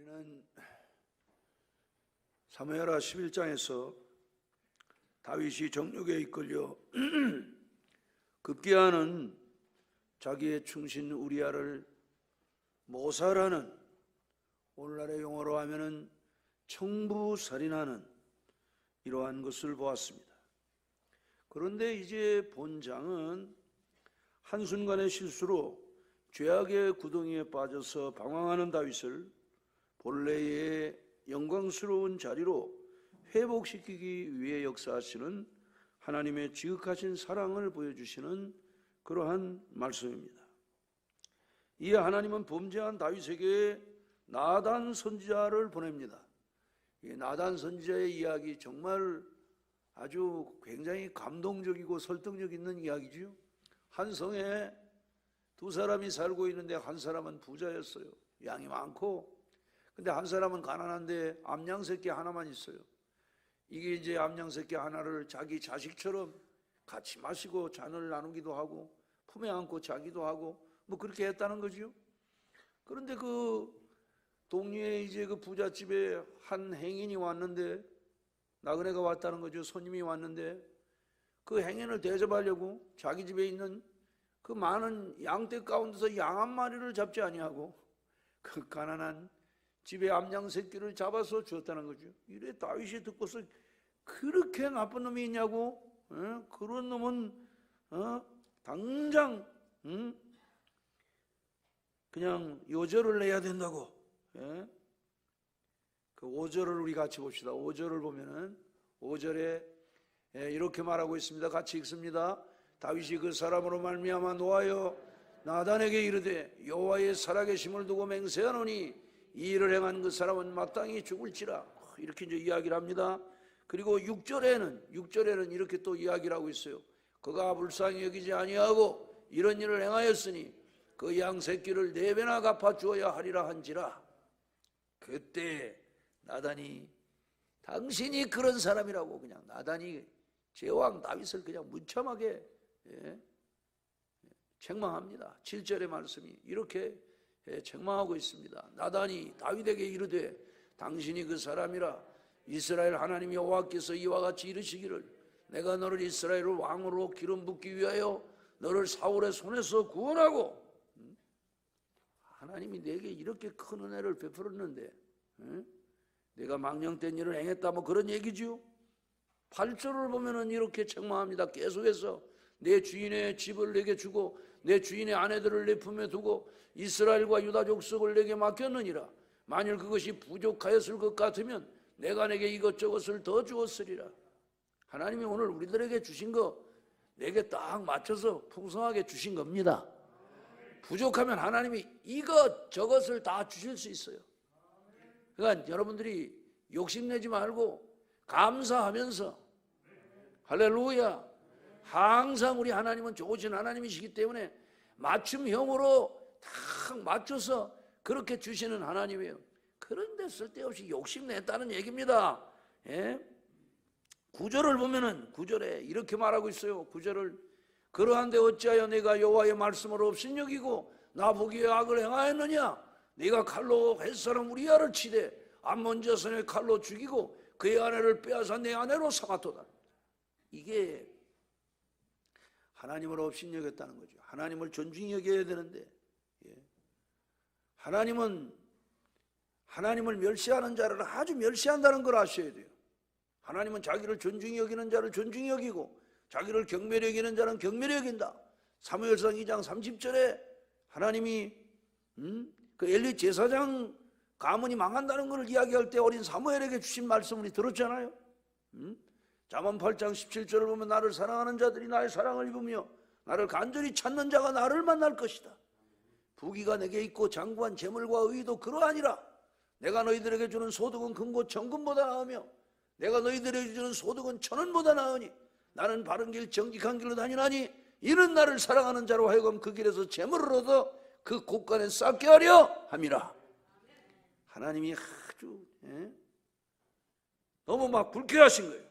우리는 사무엘하 11장에서 다윗이 정욕에 이끌려 급기야는 자기의 충신 우리야를 모살하는, 오늘날의 용어로 하면은 청부살인하는 이러한 것을 보았습니다. 그런데 이제 본장은 한순간의 실수로 죄악의 구덩이에 빠져서 방황하는 다윗을 본래의 영광스러운 자리로 회복시키기 위해 역사하시는 하나님의 지극하신 사랑을 보여주시는 그러한 말씀입니다. 이에 하나님은 범죄한 다윗에게 나단 선지자를 보냅니다. 이 나단 선지자의 이야기 정말 아주 굉장히 감동적이고 설득력 있는 이야기죠. 한 성에 두 사람이 살고 있는데 한 사람은 부자였어요. 양이 많고, 근데 한 사람은 가난한데 암양 새끼 하나만 있어요. 이게 이제 암양 새끼 하나를 자기 자식처럼 같이 마시고 잔을 나누기도 하고 품에 안고 자기도 하고 뭐 그렇게 했다는 거죠. 그런데 그 동리에 이제 그 부잣집에 한 행인이 왔는데, 나그네가 왔다는 거죠. 손님이 왔는데 그 행인을 대접하려고 자기 집에 있는 그 많은 양떼 가운데서 양 한 마리를 잡지 아니하고 그 가난한 집에 암양 새끼를 잡아서 주었다는 거죠. 이래 다윗이 듣고서 그렇게 나쁜 놈이 있냐고, 그런 놈은 당장 그냥 요절을 내야 된다고. 그 5절을 우리 같이 봅시다. 5절을 보면은 5절에 이렇게 말하고 있습니다. 같이 읽습니다. 다윗이 그 사람으로 말미암아 노하여 나단에게 이르되 여호와의 살아계심을 두고 맹세하노니 이 일을 행한 그 사람은 마땅히 죽을지라. 이렇게 이제 이야기를 합니다. 그리고 6절에는 이렇게 또 이야기를 하고 있어요. 그가 불쌍히 여기지 아니하고 이런 일을 행하였으니 그 양 새끼를 4배나 갚아 주어야 하리라 한지라. 그때 나단이, 당신이 그런 사람이라고 그냥 나단이 제왕 다윗을 그냥 무참하게 책망합니다. 7절의 말씀이 이렇게 책망하고 있습니다. 나단이 다윗에게 이르되 당신이 그 사람이라. 이스라엘 하나님 여호와께서 이와 같이 이르시기를 내가 너를 이스라엘을 왕으로 기름 붓기 위하여 너를 사울의 손에서 구원하고. 하나님이 내게 이렇게 큰 은혜를 베풀었는데 내가 망령된 일을 행했다, 뭐 그런 얘기죠. 8절을 보면은 이렇게 책망합니다. 계속해서 내 주인의 집을 내게 주고 내 주인의 아내들을 내 품에 두고 이스라엘과 유다 족속을 내게 맡겼느니라. 만일 그것이 부족하였을 것 같으면 내가 내게 이것저것을 더 주었으리라. 하나님이 오늘 우리들에게 주신 거 내게 딱 맞춰서 풍성하게 주신 겁니다. 부족하면 하나님이 이것저것을 다 주실 수 있어요. 그러니까 여러분들이 욕심내지 말고 감사하면서, 할렐루야, 항상 우리 하나님은 좋으신 하나님이시기 때문에 맞춤형으로 딱 맞춰서 그렇게 주시는 하나님이에요. 그런데 쓸데없이 욕심냈다는 얘기입니다. 9절을 보면은 9절에 이렇게 말하고 있어요. 9절을 그러한데 어찌하여 내가 여호와의 말씀을 업신여기고 나보기에 악을 행하였느냐. 네가 칼로 햇사람 우리야를 치되 암몬 자손의 칼로 죽이고 그의 아내를 빼앗아 내 아내로 삼았도다. 이게 하나님을 업신여겼다는 거죠. 하나님을 존중히 여겨야 되는데, 하나님은 하나님을 멸시하는 자를 아주 멸시한다는 걸 아셔야 돼요. 하나님은 자기를 존중히 여기는 자를 존중히 여기고 자기를 경멸히 여기는 자는 경멸히 여긴다. 사무엘상 2장 30절에 하나님이 그 엘리 제사장 가문이 망한다는 것을 이야기할 때 어린 사무엘에게 주신 말씀을 들었잖아요. 잠언 8장 17절을 보면 나를 사랑하는 자들이 나의 사랑을 입으며 나를 간절히 찾는 자가 나를 만날 것이다. 부귀가 내게 있고 장구한 재물과 의도 그러하니라. 내가 너희들에게 주는 소득은 금고 정금보다 나으며 내가 너희들에게 주는 소득은 천원보다 나으니 나는 바른 길 정직한 길로 다니나니 이는 나를 사랑하는 자로 하여금 그 길에서 재물을 얻어 그 곳간에 쌓게 하려 함이라. 하나님이 아주 너무 막 불쾌하신 거예요.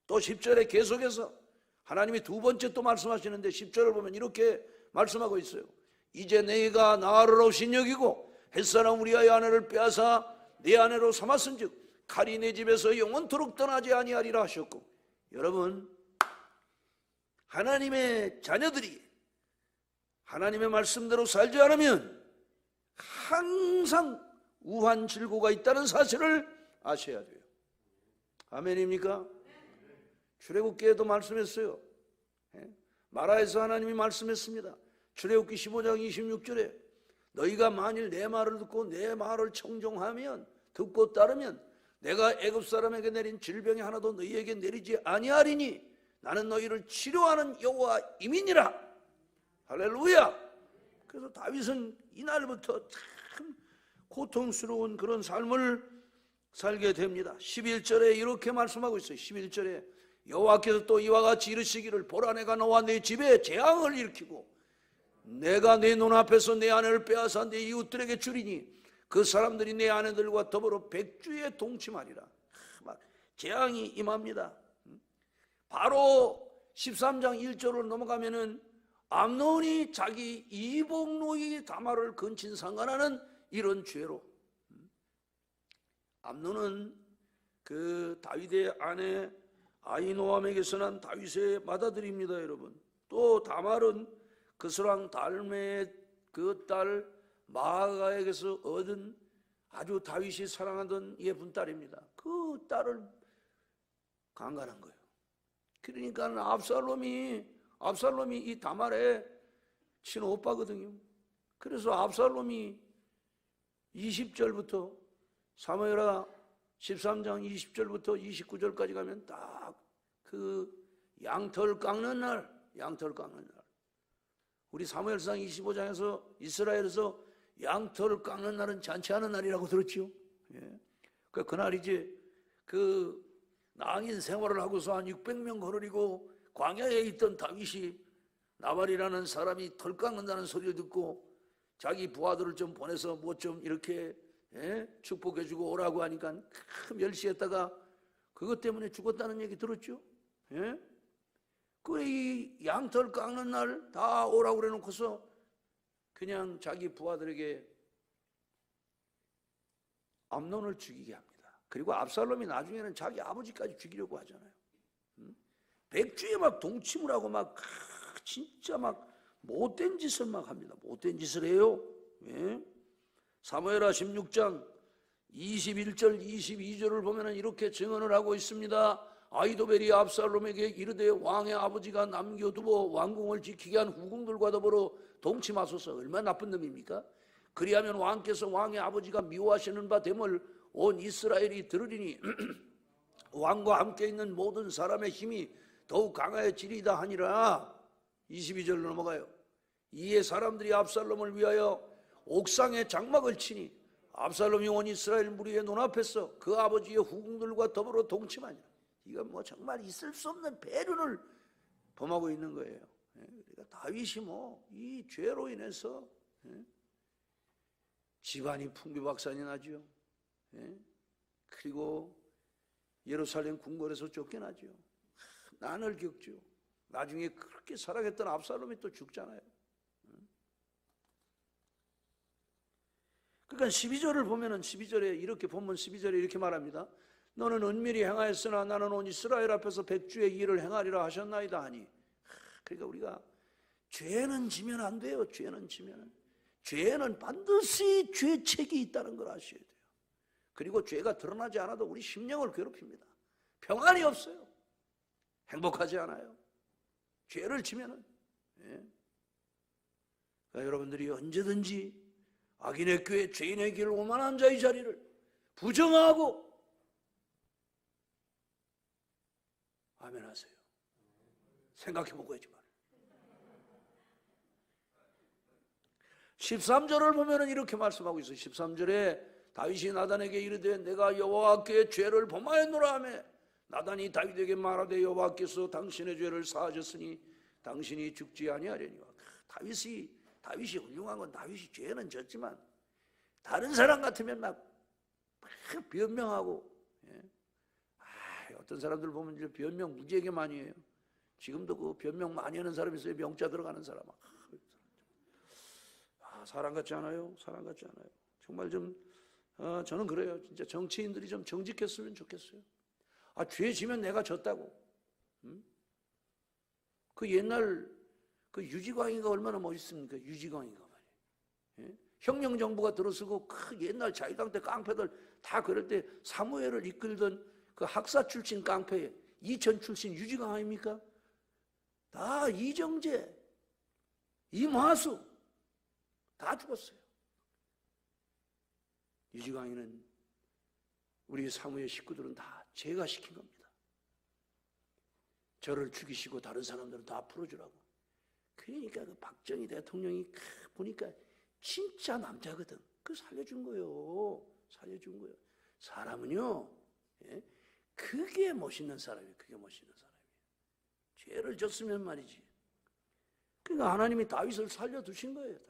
또 10절에 계속해서 하나님이 두 번째 또 말씀하시는데 10절을 보면 이렇게 말씀하고 있어요. 이제 내가 나를 업신여기고 햇사람 우리의 아내를 빼앗아 내 아내로 삼았은즉 칼이 내 집에서 영원토록 떠나지 아니하리라 하셨고, 여러분, 하나님의 자녀들이 하나님의 말씀대로 살지 않으면 항상 우한 질고가 있다는 사실을 아셔야 돼요. 아멘입니까? 출애굽기에도 말씀했어요. 마라에서 하나님이 말씀했습니다. 출애굽기 15장 26절에 너희가 만일 내 말을 듣고 내 말을 청종하면, 듣고 따르면 내가 애굽 사람에게 내린 질병이 하나도 너희에게 내리지 아니하리니 나는 너희를 치료하는 여호와임이니라. 할렐루야. 그래서 다윗은 이날부터 참 고통스러운 그런 삶을 살게 됩니다. 11절에 이렇게 말씀하고 있어요. 11절에 여호와께서 또 이와 같이 이르시기를 보라, 내가 너와 내 집에 재앙을 일으키고 내가 내 눈앞에서 내 아내를 빼앗아 내 이웃들에게 주리니 그 사람들이 내 아내들과 더불어 백주에 동침하리라. 막 재앙이 임합니다. 바로 13장 1절로 넘어가면은 암논이 자기 이복노이 다말을 근친 상관하는 이런 죄로, 암논은 그 다윗의 아내 아히노암에게서 난 다윗의 맏아들입니다, 여러분. 또 다말은 그스랑 달메의 그 딸 마아가에게서 얻은 아주 다윗이 사랑하던 예쁜 딸입니다. 그 딸을 강간한 거예요. 그러니까 압살롬이 이 다말의 친오빠거든요. 그래서 압살롬이 20절부터 사무엘하 13장 20절부터 29절까지 가면 딱 그 양털 깎는 날, 우리 사무엘상 25장에서 이스라엘에서 양털을 깎는 날은 잔치하는 날이라고 들었죠. 예. 그날이지 그 낭인 생활을 하고서 한 600명 거느리고 광야에 있던 다윗이 나발이라는 사람이 털 깎는다는 소리를 듣고 자기 부하들을 좀 보내서 뭐 좀 이렇게 축복해주고 오라고 하니까 큰 멸시했다가 그것 때문에 죽었다는 얘기 들었죠. 이 양털 깎는 날 다 오라고 그래 놓고서 그냥 자기 부하들에게 암논을 죽이게 합니다. 그리고 압살롬이 나중에는 자기 아버지까지 죽이려고 하잖아요. 백주에 막 동침을 하고 막 진짜 막 못된 짓을 막 합니다. 못된 짓을 해요. 사무엘하 16장 21절 22절을 보면 이렇게 증언을 하고 있습니다. 아히도벨이 압살롬에게 이르되 왕의 아버지가 남겨두고 왕궁을 지키게 한 후궁들과 더불어 동침하소서. 얼마나 나쁜 놈입니까? 그리하면 왕께서 왕의 아버지가 미워하시는 바 됨을 온 이스라엘이 들으리니 왕과 함께 있는 모든 사람의 힘이 더욱 강해지리다 하니라. 22절로 넘어가요. 이에 사람들이 압살롬을 위하여 옥상에 장막을 치니 압살롬이 온 이스라엘 무리의 눈앞에서 그 아버지의 후궁들과 더불어 동침하니라. 이건 뭐 정말 있을 수 없는 배륜을 범하고 있는 거예요. 그러니까 다윗이 뭐 이 죄로 인해서 집안이 풍비박산이 나죠. 그리고 예루살렘 궁궐에서 쫓겨나죠. 난을 겪죠. 나중에 그렇게 사랑했던 압살롬이 또 죽잖아요. 그러니까 12절을 보면은 12절에 이렇게 본문 12절에 이렇게 말합니다. 너는 은밀히 행하였으나 나는 온 이스라엘 앞에서 백주의 일을 행하리라 하셨나이다 하니. 그러니까 우리가 죄는 지면 안 돼요. 죄는 반드시 죄책이 있다는 걸 아셔야 돼요. 그리고 죄가 드러나지 않아도 우리 심령을 괴롭힙니다. 평안이 없어요. 행복하지 않아요. 죄를 지면은. 그러니까 여러분들이 언제든지 악인의 꾀, 죄인의 길, 오만한 자의 자리를 부정하고 아멘 하세요. 생각해보고 하지 말아요. 13절을 보면 이렇게 말씀하고 있어요. 13절에 다윗이 나단에게 이르되 내가 여호와께 죄를 범하였노라 하며 나단이 다윗에게 말하되 여호와께서 당신의 죄를 사하셨으니 당신이 죽지 아니하려니와. 다윗이 훌륭한 건 다윗이 죄는 졌지만 다른 사람 같으면 막 변명하고 어떤 사람들 보면 이제 변명 무지하게 많이 해요. 지금도 그 변명 많이 하는 사람이 있어요. 명자 들어가는 사람. 사람 같지 않아요? 정말 좀 저는 그래요. 진짜 정치인들이 좀 정직했으면 좋겠어요. 죄 지면 내가 졌다고. 그 옛날 그 유지광이가 얼마나 멋있습니까? 유지광이가 말이에요. 혁명정부가 들어서고 그 옛날 자유당 때 깡패들 다 그럴 때 사무엘을 이끌던 그 학사 출신 깡패, 이천 출신 유지광 아닙니까? 다 이정재, 이마수 다 죽었어요. 유지광이는 우리 사무엘 식구들은 다 제가 시킨 겁니다. 저를 죽이시고 다른 사람들은 다 풀어주라고. 그러니까 그 박정희 대통령이 보니까 진짜 남자거든. 그 살려준 거예요. 살려준 거예요. 사람은요, 그게 멋있는 사람이에요. 그게 멋있는 사람이에요. 죄를 졌으면 말이지. 그러니까 하나님이 다윗을 살려두신 거예요.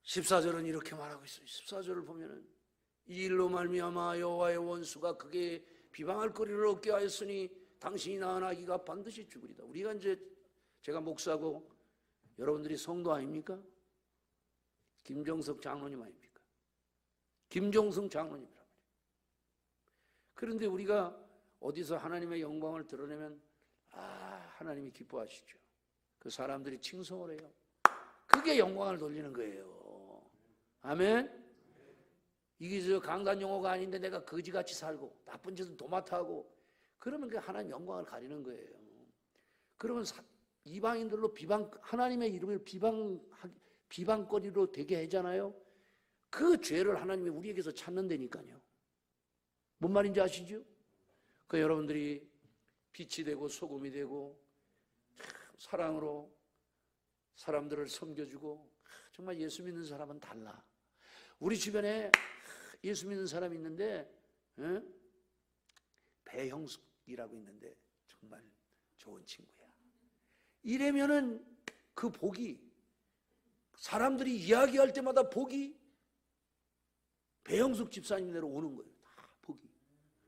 14절은 이렇게 말하고 있어요. 14절을 보면은 이 일로 말미암아 여호와의 원수가 그게 비방할 거리를 얻게 하였으니 당신이 낳은 아기가 반드시 죽으리다. 우리가 이제 제가 목사고 여러분들이 성도 아닙니까? 김종석 장로님 아닙니까? 김종성 장로님이란 말이에요. 그런데 우리가 어디서 하나님의 영광을 드러내면 하나님이 기뻐하시죠. 그 사람들이 칭송을 해요. 그게 영광을 돌리는 거예요. 아멘. 이게 저 강단 용어가 아닌데 내가 거지같이 살고 나쁜 짓은 도맡아 하고 그러면 그 하나님 영광을 가리는 거예요. 그러면 이방인들로 하나님의 이름을 비방거리로 되게 하잖아요. 그 죄를 하나님이 우리에게서 찾는다니까요. 뭔 말인지 아시죠? 그 여러분들이 빛이 되고 소금이 되고 사랑으로 사람들을 섬겨주고 정말 예수 믿는 사람은 달라. 우리 주변에 예수 믿는 사람이 있는데 배형숙이라고 있는데 정말 좋은 친구야. 이래면은 그 복이 사람들이 이야기할 때마다 복이 배형숙 집사님대로 오는 거예요. 다 복이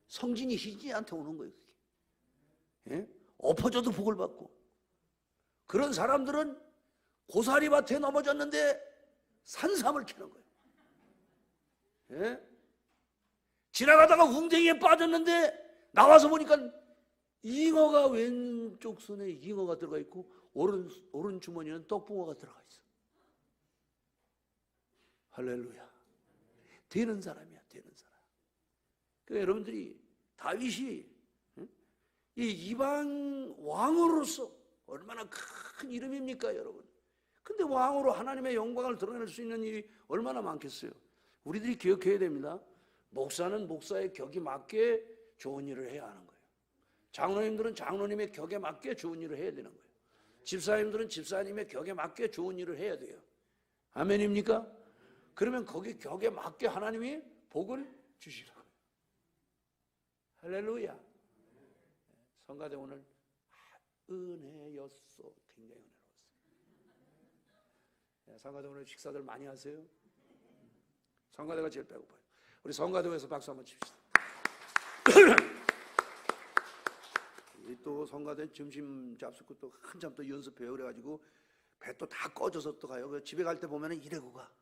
성진이 희진이한테 오는 거예요. 그게. 엎어져도 복을 받고. 그런 사람들은 고사리밭에 넘어졌는데 산삼을 캐는 거예요. 지나가다가 웅덩이에 빠졌는데 나와서 보니까 잉어가 왼쪽 손에 잉어가 들어가 있고 오른 주머니는 떡붕어가 들어가 있어. 할렐루야. 되는 사람이야, 되는 사람. 그러니까 여러분들이 다윗이 이 이방 왕으로서 얼마나 큰 이름입니까, 여러분? 근데 왕으로 하나님의 영광을 드러낼 수 있는 일이 얼마나 많겠어요? 우리들이 기억해야 됩니다. 목사는 목사의 격이 맞게 좋은 일을 해야 하는 거예요. 장로님들은 장로님의 격에 맞게 좋은 일을 해야 되는 거예요. 집사님들은 집사님의 격에 맞게 좋은 일을 해야 돼요. 아멘입니까? 그러면 거기 격에 맞게 하나님이 복을 주시는 거예요. 할렐루야. 성가대 오늘 은혜였소. 굉장히 은혜로웠어요. 성가대 오늘 식사들 많이 하세요? 성가대가 제일 배고파요. 우리 성가대에서 박수 한번 칩시다. 또 성가대 점심 잡수고 또 한참 또 연습해요. 그래가지고 배 또 다 꺼져서 또 가요. 집에 갈 때 보면 이래고 가.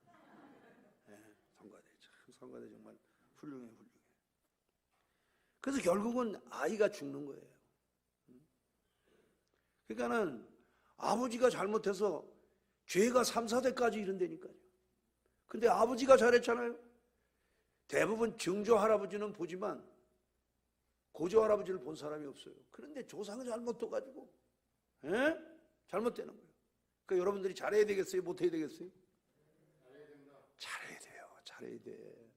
성가대 참 성가대 정말 훌륭해. 그래서 결국은 아이가 죽는 거예요. 그러니까는 아버지가 잘못해서 죄가 3, 4대까지 이른다니까요. 근데 아버지가 잘했잖아요. 대부분 증조 할아버지는 보지만 고조 할아버지를 본 사람이 없어요. 그런데 조상은 잘못돼가지고 잘못되는 거예요. 그러니까 여러분들이 잘해야 되겠어요? 못해야 되겠어요? 잘해야 돼요. 잘해야 돼.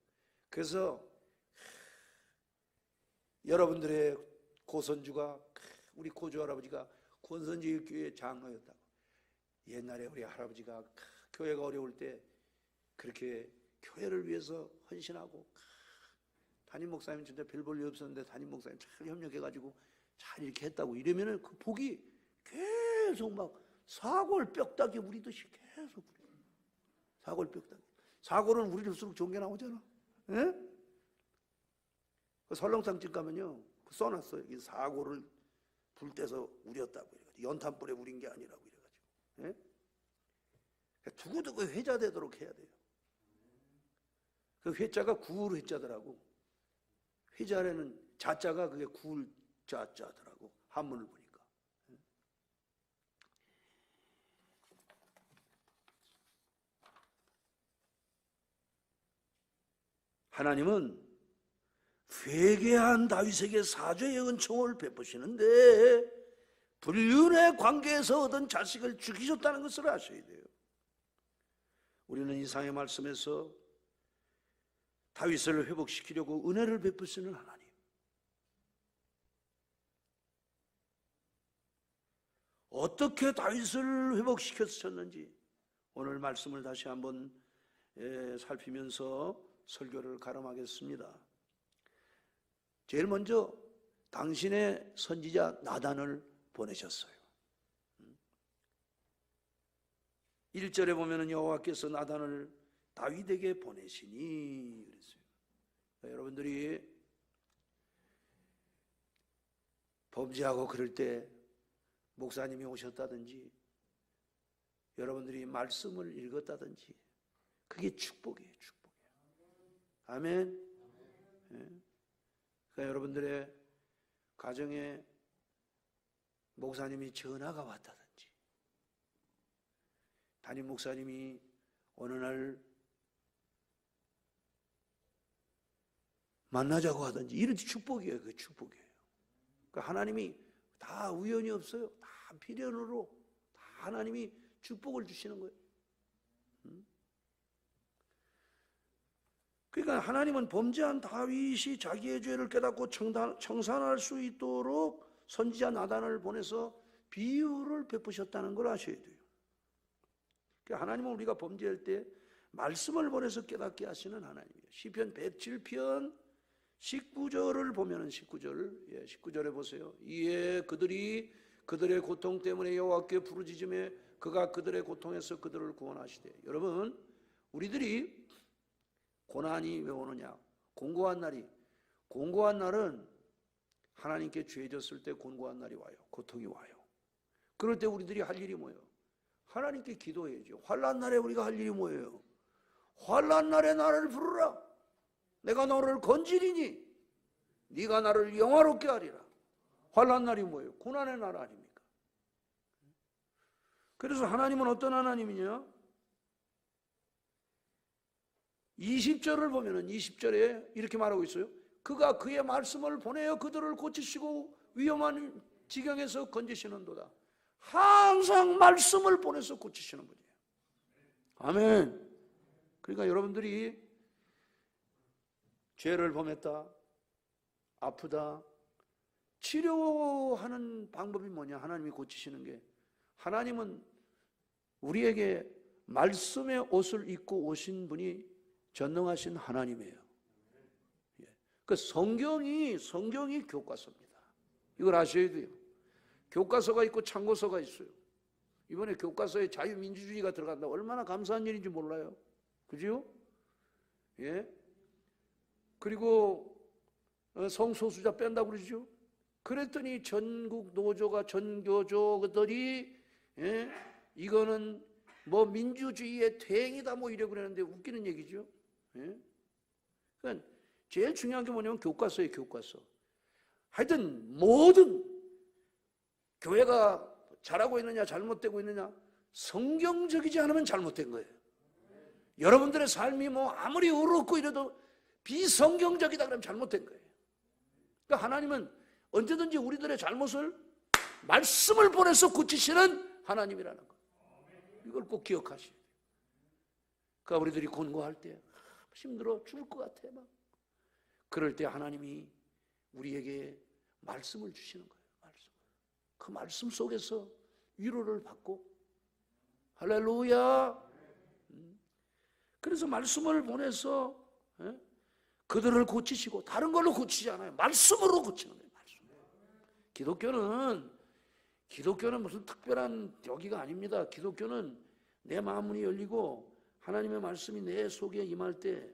그래서 여러분들의 고선주가 우리 고조 할아버지가 권선지교회 장로였다고. 옛날에 우리 할아버지가 교회가 어려울 때 그렇게 교회를 위해서 헌신하고 담임 목사님 진짜 별 볼 일 없었는데 담임 목사님 잘 협력해가지고 잘 이렇게 했다고. 이러면은 그 복이 계속 막 사골 뼈다귀 우리듯이 계속 사골 뼈다귀. 사골은 우리일수록 좋은 게 나오잖아. 예? 그 설렁탕집 가면요 그 써놨어요. 이 사골을 불 떼서 우렸다고. 연탄불에 우린 게 아니라고 이래가지고. 예? 두고두고 회자 되도록 해야 돼요. 그 회자가 구울 회자더라고. 회자라는 자자가 그게 구울 자자더라고. 한문을 보니까. 하나님은 회개한 다윗에게 사죄의 은총을 베푸시는데 불륜의 관계에서 얻은 자식을 죽이셨다는 것을 아셔야 돼요. 우리는 이상의 말씀에서 다윗을 회복시키려고 은혜를 베푸시는 하나님, 어떻게 다윗을 회복시켰었는지 오늘 말씀을 다시 한번 살피면서 설교를 가름하겠습니다. 제일 먼저 당신의 선지자 나단을 보내셨어요. 1절에 보면은 여호와께서 나단을 다윗에게 보내시니 그랬어요. 여러분들이 범죄하고 그럴 때 목사님이 오셨다든지 여러분들이 말씀을 읽었다든지 그게 축복이에요. 축복이에요. 아멘. 그러니까 여러분들의 가정에 목사님이 전화가 왔다든지 담임 목사님이 어느 날 만나자고 하든지 이런 축복이에요. 그 축복이에요. 그러니까 하나님이 다 우연이 없어요. 다 필연으로 다 하나님이 축복을 주시는 거예요. 그러니까 하나님은 범죄한 다윗이 자기의 죄를 깨닫고 청산할 수 있도록 선지자 나단을 보내서 비유를 베푸셨다는 걸 아셔야 돼요. 그러니까 하나님은 우리가 범죄할 때 말씀을 보내서 깨닫게 하시는 하나님이에요. 시편 107편 19절을 보면은 19절에 보세요. 이에 그들이 그들의 고통 때문에 여호와께 부르짖음에 그가 그들의 고통에서 그들을 구원하시되. 여러분, 우리들이 고난이 왜 오느냐? 공고한 날은 하나님께 죄졌을 때 공고한 날이 와요. 고통이 와요. 그럴 때 우리들이 할 일이 뭐예요? 하나님께 기도해야죠. 환난 날에 우리가 할 일이 뭐예요? 환난 날에 나를 부르라. 내가 너를 건지리니 네가 나를 영화롭게 하리라. 환난 날이 뭐예요? 고난의 날 아닙니까? 그래서 하나님은 어떤 하나님이냐? 20절을 보면은 20절에 이렇게 말하고 있어요. 그가 그의 말씀을 보내어 그들을 고치시고 위험한 지경에서 건지시는도다. 항상 말씀을 보내서 고치시는 분이에요. 아멘. 그러니까 여러분들이 죄를 범했다, 아프다, 치료하는 방법이 뭐냐? 하나님이 고치시는 게, 하나님은 우리에게 말씀의 옷을 입고 오신 분이 전능하신 하나님이에요. 그 성경이 교과서입니다. 이걸 아셔야 돼요. 교과서가 있고 참고서가 있어요. 이번에 교과서에 자유민주주의가 들어간다. 얼마나 감사한 일인지 몰라요. 그죠? 예. 그리고 성소수자 뺀다고 그러죠. 그랬더니 전국 노조가, 전교조들이 이거는 뭐 민주주의의 퇴행이다 뭐 이러고 그러는데 웃기는 얘기죠. 그러니까 제일 중요한 게 뭐냐면 교과서예요. 교과서. 하여튼 모든 교회가 잘하고 있느냐 잘못되고 있느냐 성경적이지 않으면 잘못된 거예요. 여러분들의 삶이 뭐 아무리 어렵고 이래도 비성경적이다 그러면 잘못된 거예요. 그러니까 하나님은 언제든지 우리들의 잘못을 말씀을 보내서 고치시는 하나님이라는 거. 이걸 꼭 기억하셔야 돼요. 그러니까 우리들이 곤고할 때 힘들어 죽을 것 같아 막. 그럴 때 하나님이 우리에게 말씀을 주시는 거예요. 그 말씀 속에서 위로를 받고, 할렐루야. 그래서 말씀을 보내서 그들을 고치시고, 다른 걸로 고치지 않아요. 말씀으로 고치는 거예요. 기독교는 무슨 특별한 여기가 아닙니다. 기독교는 내 마음문이 열리고 하나님의 말씀이 내 속에 임할 때,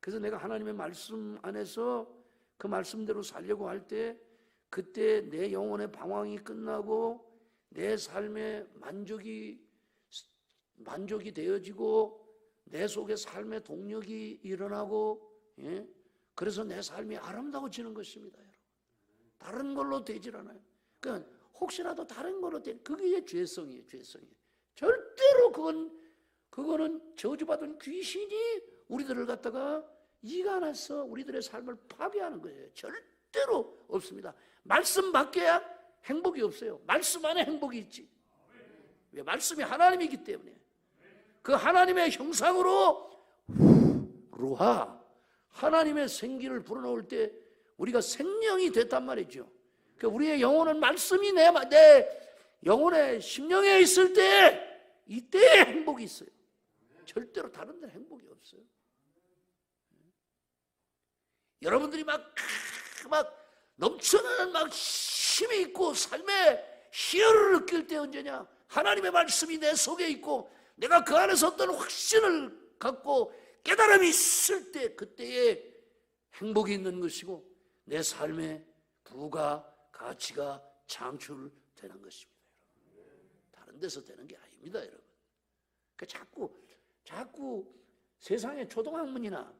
그래서 내가 하나님의 말씀 안에서 그 말씀대로 살려고 할 때, 그때 내 영혼의 방황이 끝나고 내 삶의 만족이 되어지고 내 속에 삶의 동력이 일어나고, 예? 그래서 내 삶이 아름다워지는 것입니다, 여러분. 다른 걸로 되질 않아요. 그러니까 혹시라도 다른 걸로 그게 죄성이에요, 죄성이에요. 절대로 그거는 저주받은 귀신이 우리들을 갖다가 이간해서 우리들의 삶을 파괴하는 거예요. 절대로 없습니다. 말씀 밖에야 행복이 없어요. 말씀 안에 행복이 있지. 왜? 말씀이 하나님이기 때문에. 그 하나님의 형상으로 루하, 하나님의 생기를 불어넣을 때 우리가 생명이 됐단 말이죠. 그러니까 우리의 영혼은 말씀이 내 영혼의 심령에 있을 때 이때 행복이 있어요. 절대로 다른 데는 행복이 없어요. 여러분들이 막 넘쳐나는 힘이 있고 삶의 희열을 느낄 때 언제냐? 하나님의 말씀이 내 속에 있고 내가 그 안에서 어떤 확신을 갖고 깨달음이 있을 때, 그때에 행복이 있는 것이고 내 삶의 부가 가치가 창출되는 것입니다. 다른 데서 되는 게 아닙니다, 여러분. 그러니까 자꾸 세상의 초등학문이나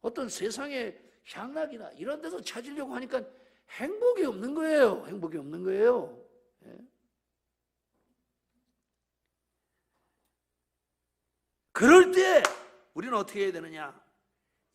어떤 세상의 향락이나 이런 데서 찾으려고 하니까 행복이 없는 거예요. 행복이 없는 거예요. 예? 그럴 때 우리는 어떻게 해야 되느냐?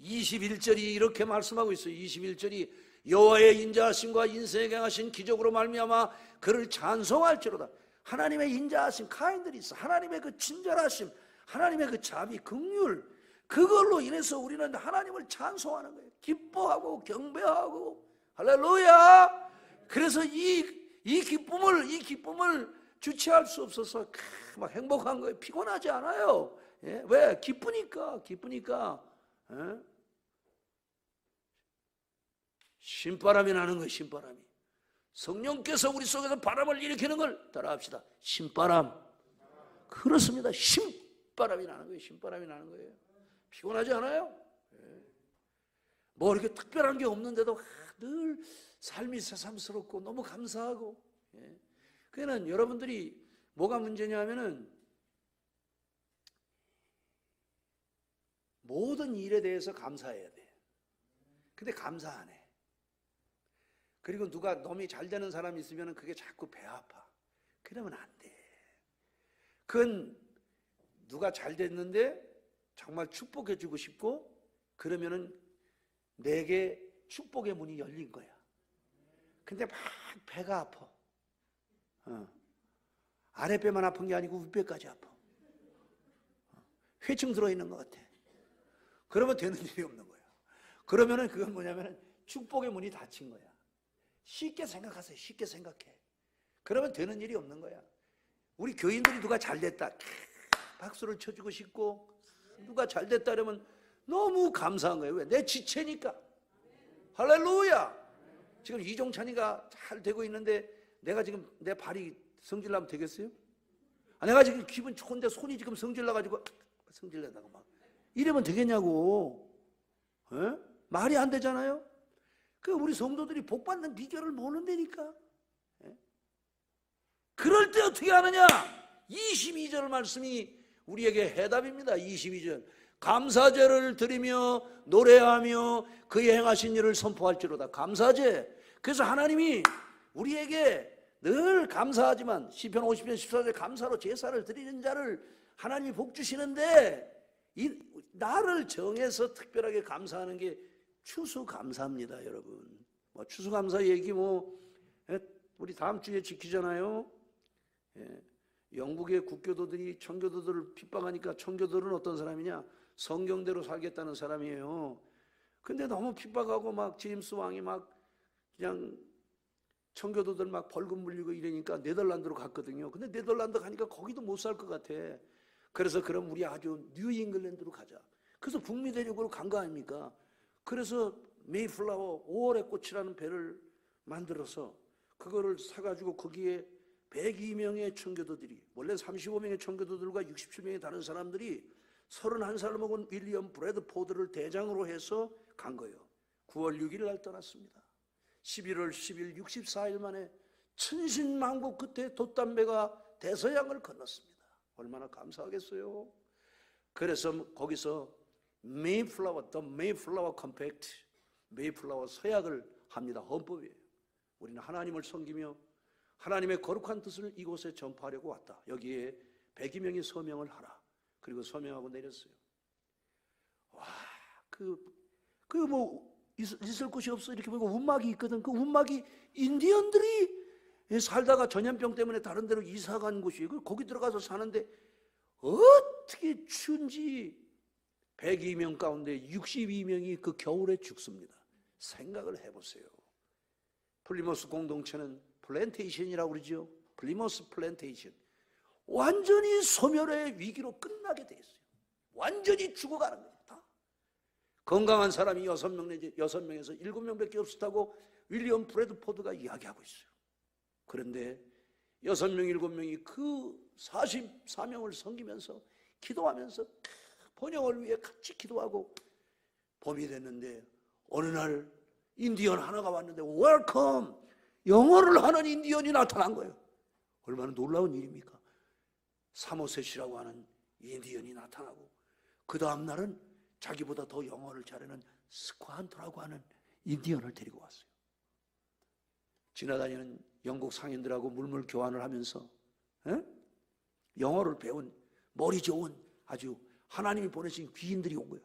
21절이 이렇게 말씀하고 있어요. 21절이 여호와의 인자하심과 인생에 행하신 기적으로 말미암아 그를 찬송할지로다. 하나님의 인자하심, 카인들이 있어. 하나님의 그 친절하심, 하나님의 그 자비, 긍휼, 그걸로 인해서 우리는 하나님을 찬송하는 거예요. 기뻐하고 경배하고 할렐루야. 그래서 이 기쁨을 주체할 수 없어서 막 행복한 거예요. 피곤하지 않아요. 예? 왜? 기쁘니까. 예? 신바람이 나는 거예요. 신바람이. 성령께서 우리 속에서 바람을 일으키는 걸 따라합시다. 신바람. 그렇습니다. 신바람이 나는 거예요. 신바람이 나는 거예요. 피곤하지 않아요? 예. 뭐 이렇게 특별한 게 없는데도 늘 삶이 새삼스럽고 너무 감사하고. 예. 그러니까 여러분들이 뭐가 문제냐면은 모든 일에 대해서 감사해야 돼. 근데 감사 안 해. 그리고 누가 너무 잘 되는 사람이 있으면 그게 자꾸 배 아파. 그러면 안 돼. 그건 누가 잘 됐는데 정말 축복해 주고 싶고 그러면은 내게 축복의 문이 열린 거야. 근데 막 배가 아파. 아랫배만 아픈 게 아니고 윗배까지 아파. 회충 들어있는 것 같아. 그러면 되는 일이 없는 거야. 그러면은 그건 뭐냐면은 축복의 문이 닫힌 거야. 쉽게 생각하세요. 쉽게 생각해. 그러면 되는 일이 없는 거야. 우리 교인들이 누가 잘 됐다 박수를 쳐주고 싶고 누가 잘 됐다 그러면 너무 감사한 거예요. 왜? 내 지체니까. 할렐루야. 지금 이종찬이가 잘 되고 있는데 내가 지금 내 발이 성질나면 되겠어요? 내가 지금 기분 좋은데 손이 지금 성질나가지고 성질내다가 막 이러면 되겠냐고. 에? 말이 안 되잖아요. 그 우리 성도들이 복 받는 비결을 모른다니까. 에? 그럴 때 어떻게 하느냐? 22절 말씀이 우리에게 해답입니다. 22절. 감사제를 드리며 노래하며 그의 행하신 일을 선포할지로다. 감사제. 그래서 하나님이 우리에게 늘 감사하지만 시편 50편 14절 감사로 제사를 드리는 자를 하나님이 복 주시는데 나를 정해서 특별하게 감사하는 게 추수감사입니다, 여러분. 추수감사 얘기 우리 다음 주에 지키잖아요. 예. 영국의 국교도들이 청교도들을 핍박하니까 청교도들은 어떤 사람이냐? 성경대로 살겠다는 사람이에요. 근데 너무 핍박하고 막 제임스 왕이 막 그냥 청교도들 막 벌금 물리고 이러니까 네덜란드로 갔거든요. 근데 네덜란드 가니까 거기도 못 살 것 같아. 그래서 그럼 우리 아주 뉴잉글랜드로 가자. 그래서 북미 대륙으로 간 거 아닙니까? 그래서 메이플라워 5월의 꽃이라는 배를 만들어서 그거를 사가지고 거기에 102명의 청교도들이 원래 35명의 청교도들과 67명의 다른 사람들이 31살 먹은 윌리엄 브래드포드를 대장으로 해서 간 거예요. 9월 6일 날 떠났습니다. 11월 10일 64일 만에 천신만고 끝에 돛담배가 대서양을 건넜습니다. 얼마나 감사하겠어요. 그래서 거기서 메이플라워, The Mayflower Compact, 메이플라워 서약을 합니다. 헌법이에요. 우리는 하나님을 섬기며 하나님의 거룩한 뜻을 이곳에 전파하려고 왔다. 여기에 102명이 서명을 하라. 그리고 서명하고 내렸어요. 와, 있을 곳이 없어. 이렇게 보고 운막이 있거든. 그 운막이 인디언들이 살다가 전염병 때문에 다른 데로 이사 간 곳이에요. 거기 들어가서 사는데 어떻게 추운지 102명 가운데 62명이 그 겨울에 죽습니다. 생각을 해보세요. 플리머스 공동체는 플랜테이션이라고 그러죠. 플리머스 플랜테이션. 완전히 소멸의 위기로 끝나게 돼 있어요. 완전히 죽어가는 거예요. 다. 건강한 사람이 6명에서 7명밖에 없었다고 윌리엄 브래드포드가 이야기하고 있어요. 그런데 6명, 7명이 그 44명을 섬기면서 기도하면서 번영을 위해 같이 기도하고 봄이 됐는데 어느 날 인디언 하나가 왔는데 웰컴! 영어를 하는 인디언이 나타난 거예요. 얼마나 놀라운 일입니까? 사모셋이라고 하는 인디언이 나타나고 그 다음 날은 자기보다 더 영어를 잘하는 스쿼한토라고 하는 인디언을 데리고 왔어요. 지나다니는 영국 상인들하고 물물 교환을 하면서 영어를 배운 머리 좋은 아주 하나님이 보내신 귀인들이 온 거예요.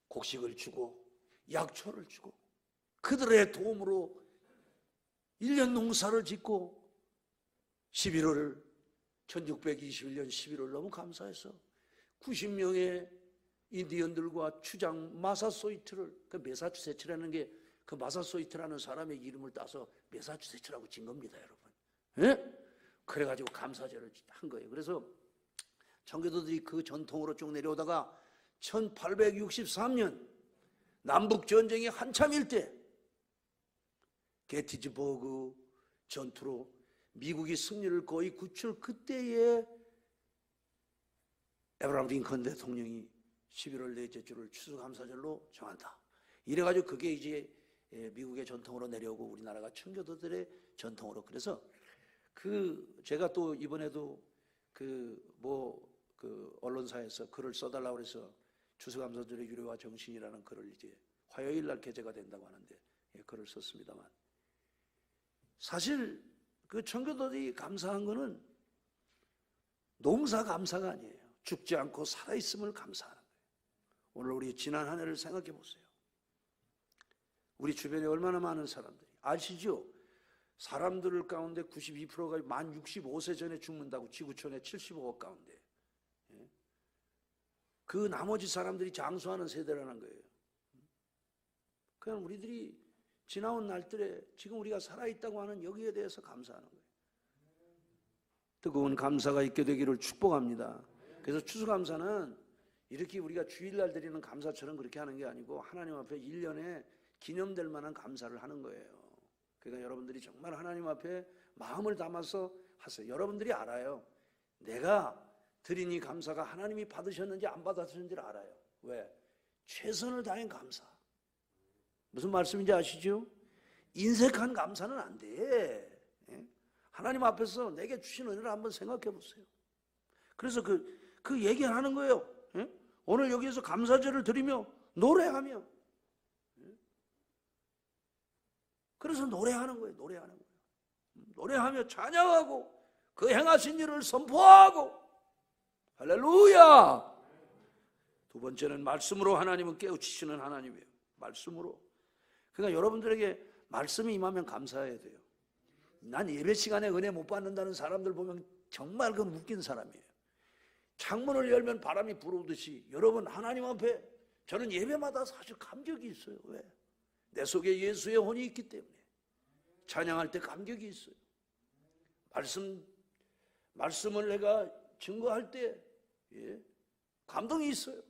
곡식을 주고 약초를 주고 그들의 도움으로 1년 농사를 짓고 1621년 11월 너무 감사해서 90명의 인디언들과 추장 마사소이트를, 그 메사추세츠라는 게 그 마사소이트라는 사람의 이름을 따서 메사추세츠라고 진 겁니다, 여러분. 예? 그래가지고 감사제를 한 거예요. 그래서 청교도들이 그 전통으로 쭉 내려오다가 1863년 남북전쟁이 한참일 때 게티즈버그 전투로 미국이 승리를 거의 구출 그때에 에브라함 링컨 대통령이 11월 넷째 주를 추수감사절로 정한다. 이래가지고 그게 이제 미국의 전통으로 내려오고 우리나라가 청교도들의 전통으로. 그래서 제가 또 이번에도 언론사에서 글을 써달라고 해서 추수감사절의 유래와 정신이라는 글을 이제 화요일 날 게재가 된다고 하는데 글을 썼습니다만, 사실 그 청교도들이 감사한 거는 농사 감사가 아니에요. 죽지 않고 살아있음을 감사하는 거예요. 오늘 우리 지난 한 해를 생각해 보세요. 우리 주변에 얼마나 많은 사람들이 아시죠? 사람들 가운데 92%가 만 65세 전에 죽는다고, 지구촌의 75억 가운데. 그 나머지 사람들이 장수하는 세대라는 거예요. 그냥 우리들이 지나온 날들에 지금 우리가 살아있다고 하는 여기에 대해서 감사하는 거예요. 뜨거운 감사가 있게 되기를 축복합니다. 그래서 추수감사는 이렇게 우리가 주일날 드리는 감사처럼 그렇게 하는 게 아니고 하나님 앞에 1년에 기념될 만한 감사를 하는 거예요. 그러니까 여러분들이 정말 하나님 앞에 마음을 담아서 하세요. 여러분들이 알아요. 내가 드린 이 감사가 하나님이 받으셨는지 안 받으셨는지를 알아요. 왜? 최선을 다한 감사. 무슨 말씀인지 아시죠? 인색한 감사는 안 돼. 하나님 앞에서 내게 주신 은혜를 한번 생각해 보세요. 그래서 그 얘기를 하는 거예요. 오늘 여기에서 감사제를 드리며 노래하며. 그래서 노래하는 거예요. 노래하며 찬양하고 그 행하신 일을 선포하고. 할렐루야. 두 번째는 말씀으로 하나님은 깨우치시는 하나님이에요. 말씀으로. 그러니까 여러분들에게 말씀이 임하면 감사해야 돼요. 난 예배 시간에 은혜 못 받는다는 사람들 보면 정말 그건 웃긴 사람이에요. 창문을 열면 바람이 불어오듯이 여러분 하나님 앞에 저는 예배마다 사실 감격이 있어요. 왜? 내 속에 예수의 혼이 있기 때문에 찬양할 때 감격이 있어요. 말씀을 내가 증거할 때 감동이 있어요.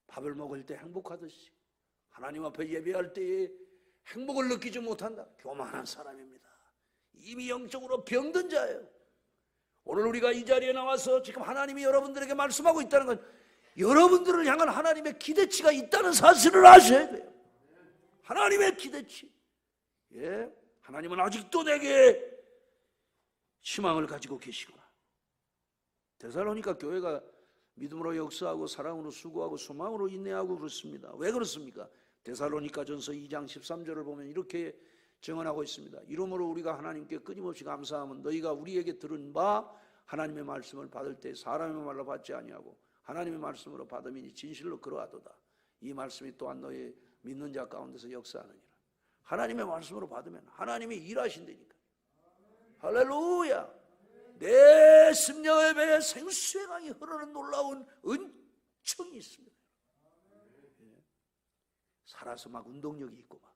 밥을 먹을 때 행복하듯이 하나님 앞에 예배할 때에 행복을 느끼지 못한다. 교만한 사람입니다. 이미 영적으로 병든 자예요. 오늘 우리가 이 자리에 나와서 지금 하나님이 여러분들에게 말씀하고 있다는 건 여러분들을 향한 하나님의 기대치가 있다는 사실을 아셔야 돼요. 하나님의 기대치. 예? 하나님은 아직도 내게 희망을 가지고 계시구나. 데살로니가 교회가 믿음으로 역사하고 사랑으로 수고하고 소망으로 인내하고 그렇습니다. 왜 그렇습니까? 데살로니가전서 2장 13절을 보면 이렇게 증언하고 있습니다. 이러므로 우리가 하나님께 끊임없이 감사하면 너희가 우리에게 들은 바 하나님의 말씀을 받을 때 사람의 말로 받지 아니하고 하나님의 말씀으로 받음이니 진실로 그러하도다. 이 말씀이 또한 너희 믿는 자 가운데서 역사하느니라. 하나님의 말씀으로 받으면 하나님이 일하신다니까. 할렐루야. 내 심령의 배에 생수의 강이 흐르는 놀라운 은총이 있습니다. 살아서 막 운동력이 있고 막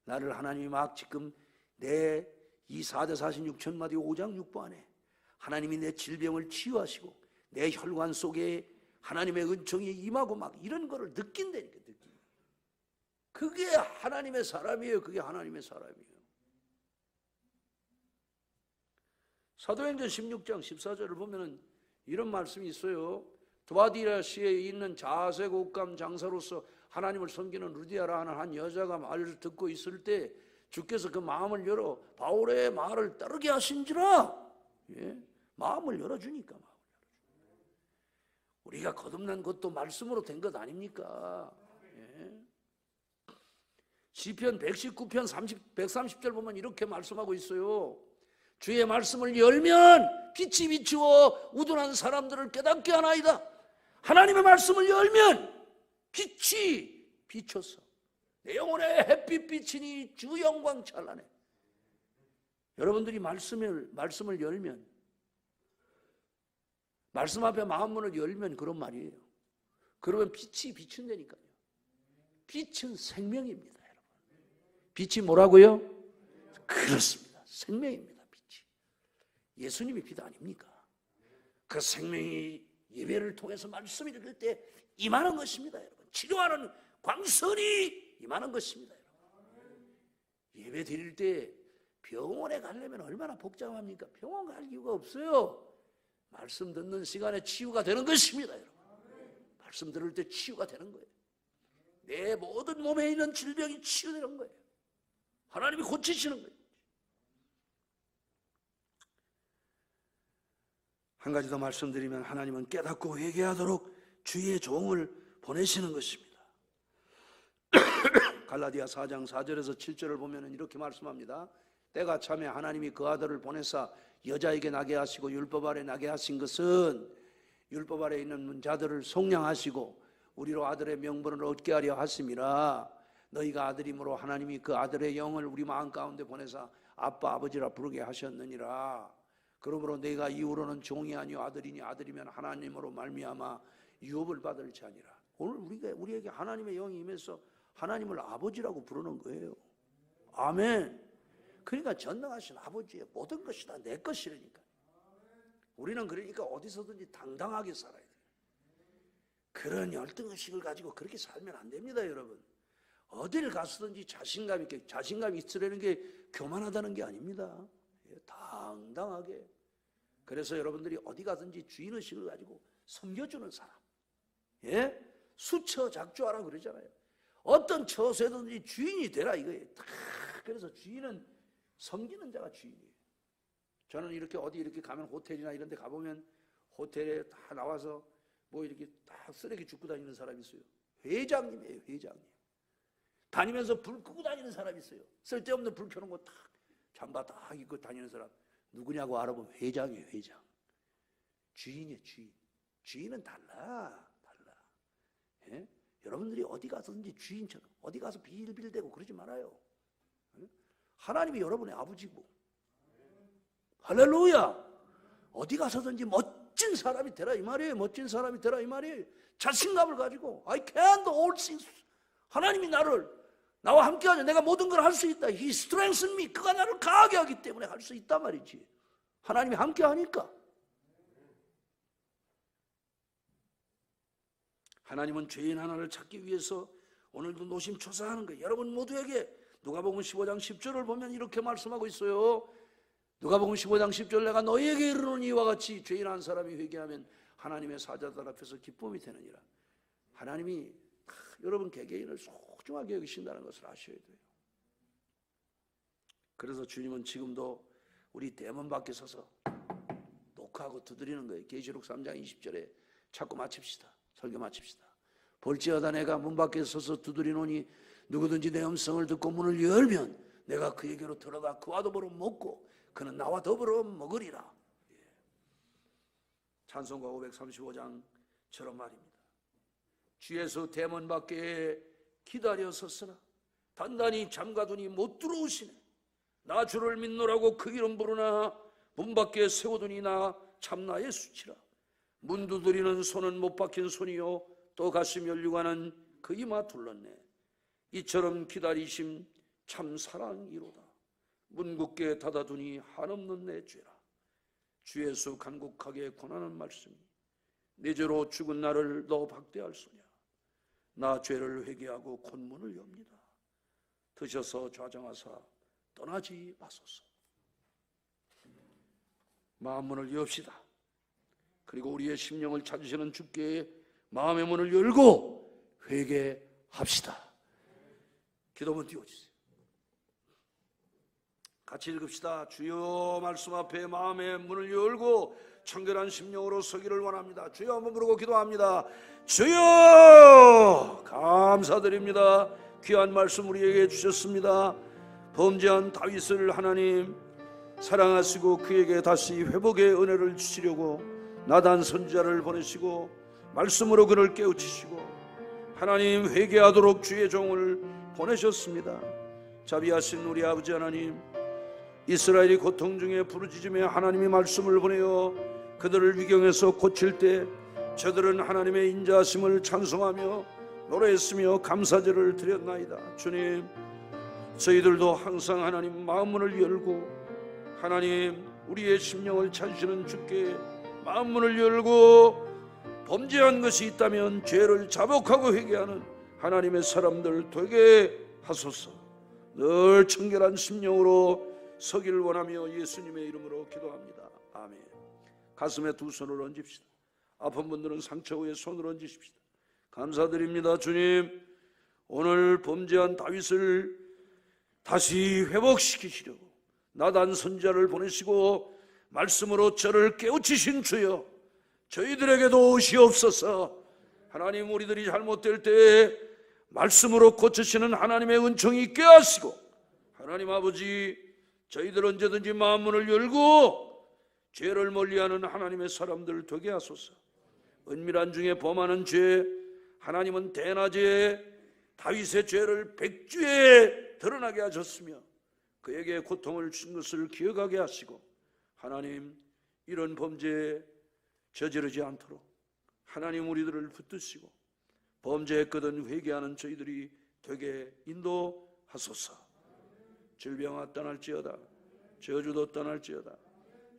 나를 하나님이 막 지금 내 이 4대 46천마디 5장 6부 안에 하나님이 내 질병을 치유하시고 내 혈관 속에 하나님의 은총이 임하고 막 이런 거를 느낀다니까. 그게 하나님의 사람이에요. 그게 하나님의 사람이에요. 사도행전 16장 14절을 보면은 이런 말씀이 있어요. 두아디라시에 있는 자색 옷감 장사로서 하나님을 섬기는 루디아라 하는 한 여자가 말을 듣고 있을 때 주께서 그 마음을 열어 바울의 말을 따르게 하신지라. 예? 마음을 열어주니까. 우리가 거듭난 것도 말씀으로 된 것 아닙니까? 예? 시편 119편 130절 보면 이렇게 말씀하고 있어요. 주의 말씀을 열면 빛이 비추어 우둔한 사람들을 깨닫게 하나이다. 하나님의 말씀을 열면 빛이 비춰서 내 영혼의 햇빛 비치니 주 영광 찬란해. 여러분들이 말씀을 열면, 말씀 앞에 마음문을 열면 그런 말이에요. 그러면 빛이 비춘다니까요. 빛은 생명입니다, 여러분. 빛이 뭐라고요? 그렇습니다. 생명입니다. 예수님이 빛 아닙니까? 그 생명이 예배를 통해서 말씀을 읽을 때 임하는 것입니다, 여러분. 치료하는 광선이 임하는 것입니다, 여러분. 예배 드릴 때 병원에 가려면 얼마나 복잡합니까? 병원 갈 이유가 없어요. 말씀 듣는 시간에 치유가 되는 것입니다, 여러분. 말씀 들을 때 치유가 되는 거예요. 내 모든 몸에 있는 질병이 치유되는 거예요. 하나님이 고치시는 거예요. 한 가지 더 말씀드리면 하나님은 깨닫고 회개하도록 주의 종을 보내시는 것입니다. 갈라디아 4장 4절에서 7절을 보면 이렇게 말씀합니다. 때가 차매 하나님이 그 아들을 보내사 여자에게 나게 하시고 율법 아래 나게 하신 것은 율법 아래 있는 자들을 속량하시고 우리로 아들의 명분을 얻게 하려 하심이라. 너희가 아들이므로 하나님이 그 아들의 영을 우리 마음 가운데 보내사 아빠 아버지라 부르게 하셨느니라. 그러므로 내가 이후로는 종이 아니요 아들이니 아들이면 하나님으로 말미암아 유업을 받을 자니라. 오늘 우리에게 하나님의 영이 임해서 하나님을 아버지라고 부르는 거예요. 아멘. 그러니까 전능하신 아버지의 모든 것이 다 내 것이라니까. 우리는 그러니까 어디서든지 당당하게 살아야 돼요. 그런 열등의식을 가지고 그렇게 살면 안 됩니다, 여러분. 어딜 가서든지 자신감이 있으려는 게 교만하다는 게 아닙니다. 당당하게. 그래서 여러분들이 어디 가든지 주인의식을 가지고 섬겨주는 사람. 예? 수처작주하라 그러잖아요. 어떤 처소에든지 주인이 되라 이거예요. 그래서 주인은 섬기는 자가 주인이에요. 저는 이렇게 어디 이렇게 가면 호텔이나 이런 데 가보면 호텔에 다 나와서 뭐 이렇게 딱 쓰레기 줍고 다니는 사람이 있어요. 회장님이에요, 회장님. 다니면서 불 끄고 다니는 사람이 있어요. 쓸데없는 불 켜는 거 딱 잠바 딱 입고 다니는 사람. 누구냐고 알아보면 회장이에요, 회장. 주인이에요, 주인. 주인은 달라. 예? 여러분들이 어디 가서든지 주인처럼 어디 가서 빌빌대고 그러지 말아요. 예? 하나님이 여러분의 아버지고. 할렐루야. 어디 가서든지 멋진 사람이 되라 이 말이에요. 멋진 사람이 되라 이 말이에요. 자신감을 가지고 I can do all things. 하나님이 나와 함께하자. 내가 모든 걸 할 수 있다. He strengthens me. 그가 나를 강하게 하기 때문에 할 수 있단 말이지. 하나님이 함께하니까. 하나님은 죄인 하나를 찾기 위해서 오늘도 노심초사하는 거예요. 여러분 모두에게 누가복음 15장 10절을 보면 이렇게 말씀하고 있어요. 누가복음 15장 10절 내가 너희에게 이르노니 이와 같이 죄인 한 사람이 회개하면 하나님의 사자들 앞에서 기쁨이 되느니라. 하나님이 여러분 개개인을 소중하게 여기신다는 것을 아셔야 돼요. 그래서 주님은 지금도 우리 대문 밖에 서서 녹화하고 두드리는 거예요. 계시록 3장 20절에 자꾸 마칩시다. 설교 마칩시다. 볼지어다 내가 문 밖에 서서 두드리노니 누구든지 내 음성을 듣고 문을 열면 내가 그에게로 들어가 그와 더불어 먹고 그는 나와 더불어 먹으리라. 찬송가 535장처럼 말입니다. 주에서 대문 밖에 기다려 섰으나 단단히 잠가두니 못 들어오시네. 나 주를 믿노라고 그 이름 부르나 문 밖에 세우더니 나 참나의 수치라. 문 두드리는 손은 못 박힌 손이요 또 가슴 열류가는 그 이마 둘렀네. 이처럼 기다리심 참 사랑이로다. 문 굳게 닫아두니 한없는 내 죄라. 주 예수 간곡하게 권하는 말씀이 내 죄로 죽은 나를 너 박대할 소냐. 나 죄를 회개하고 곧 문을 엽니다. 드셔서 좌정하사 떠나지 마소서. 마음문을 여읍시다. 그리고 우리의 심령을 찾으시는 주께 마음의 문을 열고 회개합시다. 기도문 띄워주세요. 같이 읽읍시다. 주여 말씀 앞에 마음의 문을 열고 청결한 심령으로 서기를 원합니다. 주여 한번 부르고 기도합니다. 주여 감사드립니다. 귀한 말씀 우리에게 주셨습니다. 범죄한 다윗을 하나님 사랑하시고 그에게 다시 회복의 은혜를 주시려고 나단 선지자를 보내시고 말씀으로 그를 깨우치시고 하나님 회개하도록 주의 종을 보내셨습니다. 자비하신 우리 아버지 하나님, 이스라엘이 고통 중에 부르짖으며 하나님의 말씀을 보내어 그들을 위경에서 고칠 때 저들은 하나님의 인자하심을 찬송하며 노래했으며 감사제를 드렸나이다. 주님, 저희들도 항상 하나님 마음문을 열고 하나님 우리의 심령을 찾으시는 주께 마음문을 열고 범죄한 것이 있다면 죄를 자복하고 회개하는 하나님의 사람들 되게 하소서. 늘 청결한 심령으로 서기를 원하며 예수님의 이름으로 기도합니다. 아멘. 가슴에 두 손을 얹읍시다. 아픈 분들은 상처 위에 손을 얹으십시다. 감사드립니다. 주님, 오늘 범죄한 다윗을 다시 회복시키시려고 나단 선지자를 보내시고 말씀으로 저를 깨우치신 주여, 저희들에게도 오시옵소서. 하나님, 우리들이 잘못될 때 말씀으로 고치시는 하나님의 은총이 있게 하시고 하나님 아버지, 저희들 언제든지 마음문을 열고 죄를 멀리하는 하나님의 사람들 되게 하소서. 은밀한 중에 범하는 죄, 하나님은 대낮에 다윗의 죄를 백주에 드러나게 하셨으며 그에게 고통을 준 것을 기억하게 하시고 하나님, 이런 범죄에 저지르지 않도록 하나님 우리들을 붙드시고 범죄했거든 회개하는 저희들이 되게 인도하소서. 질병아 떠날지어다, 저주도 떠날지어다,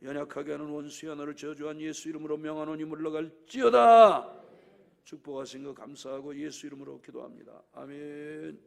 연약하게 하는 원수야 너를 저주한 예수 이름으로 명하노니 물러갈지어다. 축복하신 것 감사하고 예수 이름으로 기도합니다. 아멘.